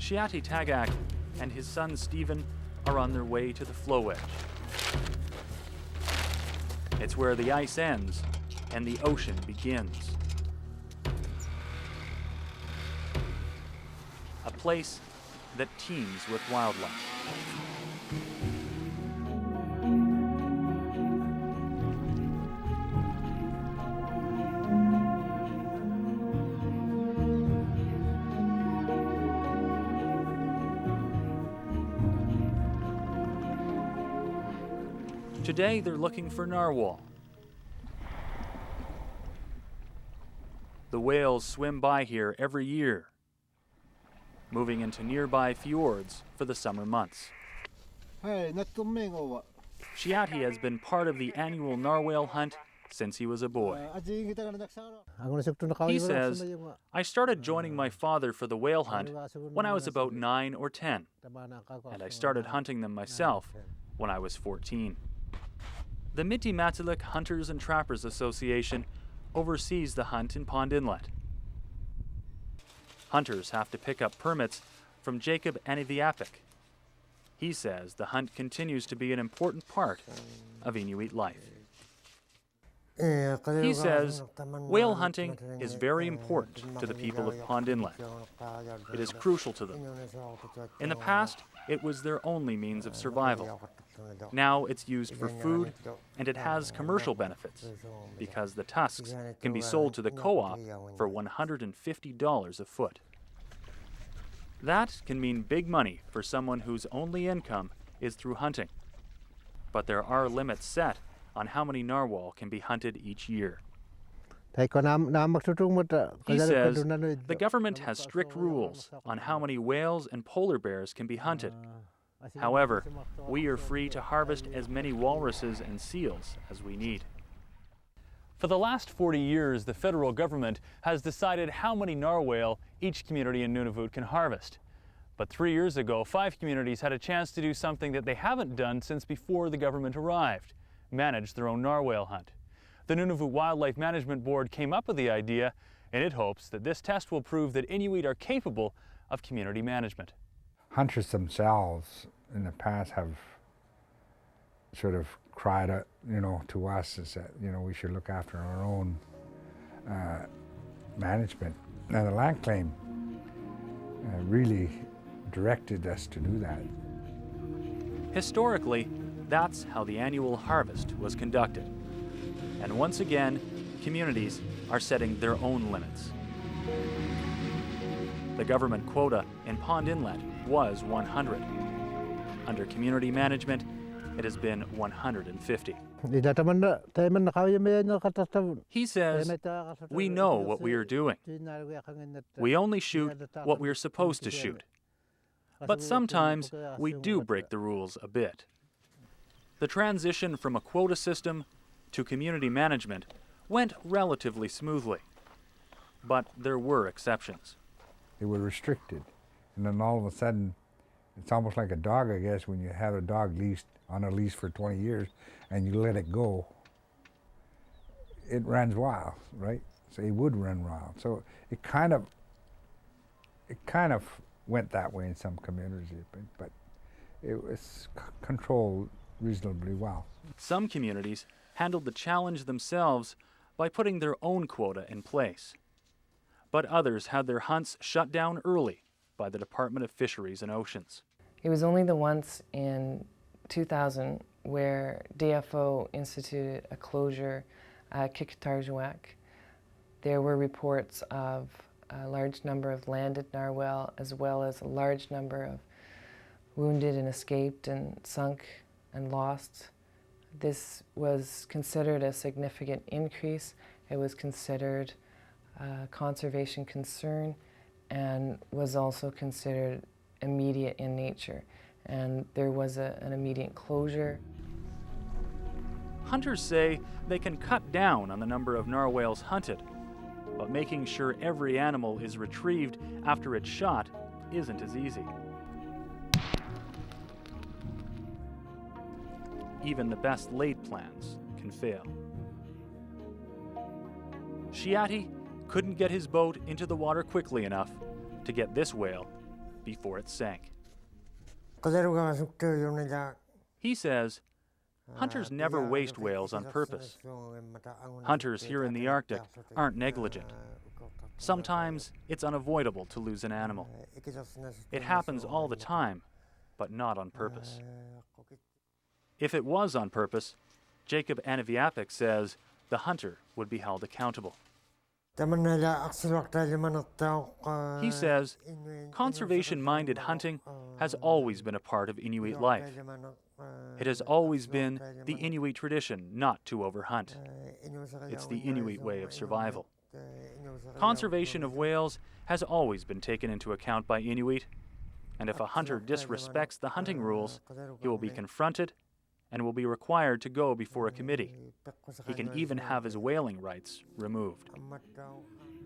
Shiati Tagak and his son Stephen are on their way to the flow edge. It's where the ice ends and the ocean begins. A place that teems with wildlife. Today, they're looking for narwhal. The whales swim by here every year, moving into nearby fjords for the summer months. Shiati has been part of the annual narwhale hunt since he was a boy. He says, "I started joining my father for the whale hunt when I was about 9 or 10, and I started hunting them myself when I was 14. The Mitimatiluk Hunters and Trappers Association oversees the hunt in Pond Inlet. Hunters have to pick up permits from Jacob Aniviapik. He says the hunt continues to be an important part of Inuit life. He says whale hunting is very important to the people of Pond Inlet. It is crucial to them. In the past, it was their only means of survival. Now it's used for food, and it has commercial benefits because the tusks can be sold to the co-op for $150 a foot. That can mean big money for someone whose only income is through hunting. But there are limits set on how many narwhal can be hunted each year. He says the government has strict rules on how many whales and polar bears can be hunted. However, we are free to harvest as many walruses and seals as we need." For the last 40 years, the federal government has decided how many narwhal each community in Nunavut can harvest. But 3 years ago, 5 communities had a chance to do something that they haven't done since before the government arrived: manage their own narwhal hunt. The Nunavut Wildlife Management Board came up with the idea, and it hopes that this test will prove that Inuit are capable of community management. Hunters themselves in the past have sort of cried out, to us is that, we should look after our own management. Now the land claim really directed us to do that. Historically, that's how the annual harvest was conducted. And once again, communities are setting their own limits. The government quota in Pond Inlet was 100. Under community management, it has been 150. He says, "We know what we are doing. We only shoot what we are supposed to shoot. But sometimes we do break the rules a bit." The transition from a quota system to community management went relatively smoothly. But there were exceptions. They were restricted. And then all of a sudden, it's almost like a dog, I guess, when you have a dog leased on a lease for 20 years and you let it go, it runs wild, right? So it would run wild. So it kind of went that way in some communities, but it was controlled reasonably well. Some communities handled the challenge themselves by putting their own quota in place. But others had their hunts shut down early by the Department of Fisheries and Oceans. It was only the once in 2000 where DFO instituted a closure at Agecoutay. There were reports of a large number of landed narwhal as well as a large number of wounded and escaped and sunk and lost. This was considered a significant increase. It was considered a conservation concern and was also considered immediate in nature. And there was an immediate closure. Hunters say they can cut down on the number of narwhals hunted, but making sure every animal is retrieved after it's shot isn't as easy. Even the best laid plans can fail. Shiati couldn't get his boat into the water quickly enough to get this whale before it sank. He says, hunters never waste whales on purpose. Hunters here in the Arctic aren't negligent. Sometimes it's unavoidable to lose an animal. It happens all the time, but not on purpose. If it was on purpose, Jacob Anaviapik says the hunter would be held accountable. He says conservation-minded hunting has always been a part of Inuit life. It has always been the Inuit tradition not to overhunt. It's the Inuit way of survival. Conservation of whales has always been taken into account by Inuit, and if a hunter disrespects the hunting rules, he will be confronted and will be required to go before a committee. He can even have his whaling rights removed.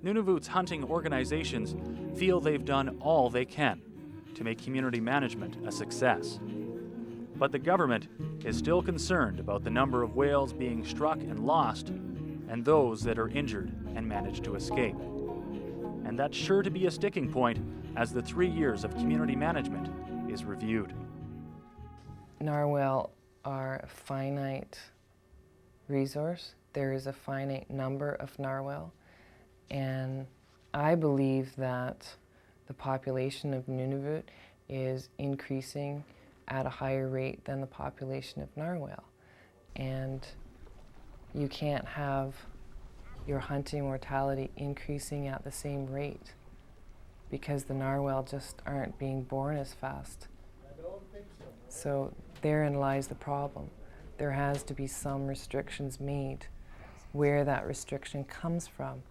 Nunavut's hunting organizations feel they've done all they can to make community management a success. But the government is still concerned about the number of whales being struck and lost, and those that are injured and manage to escape. And that's sure to be a sticking point as the 3 years of community management is reviewed. Narwhale are a finite resource. There is a finite number of narwhale, and I believe that the population of Nunavut is increasing at a higher rate than the population of narwhale. And you can't have your hunting mortality increasing at the same rate because the narwhale just aren't being born as fast. So therein lies the problem. There has to be some restrictions made. Where that restriction comes from,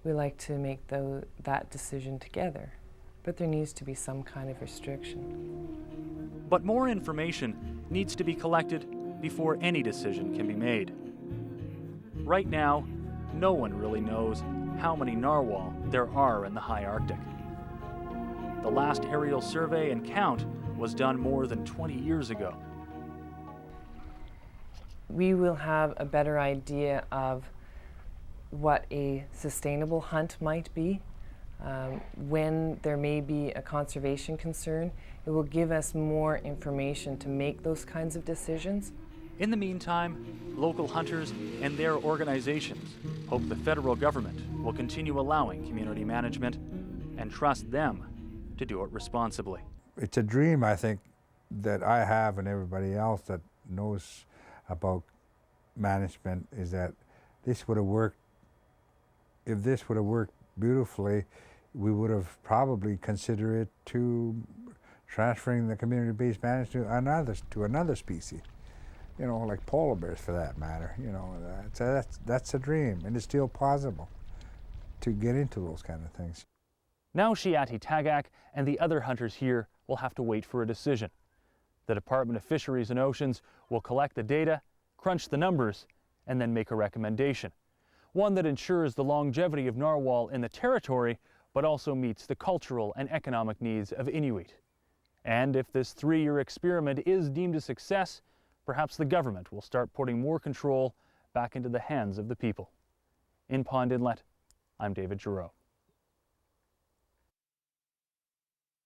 we like to make that decision together, but there needs to be some kind of restriction. But more information needs to be collected before any decision can be made. Right now, no one really knows how many narwhal there are in the high Arctic. The last aerial survey and count was done more than 20 years ago. We will have a better idea of what a sustainable hunt might be. When there may be a conservation concern, it will give us more information to make those kinds of decisions. In the meantime, local hunters and their organizations hope the federal government will continue allowing community management and trust them to do it responsibly. It's a dream, I think, that I have and everybody else that knows about management, is that this would have worked. If this would have worked beautifully, we would have probably considered it to transferring the community-based management to another species. You know, like polar bears for that matter. You know, that's a dream, and it's still possible to get into those kind of things. Now Shiati Tagak and the other hunters here will have to wait for a decision. The Department of Fisheries and Oceans will collect the data, crunch the numbers, and then make a recommendation. One that ensures the longevity of narwhal in the territory, but also meets the cultural and economic needs of Inuit. And if this 3-year experiment is deemed a success, perhaps the government will start putting more control back into the hands of the people. In Pond Inlet, I'm David Giroux.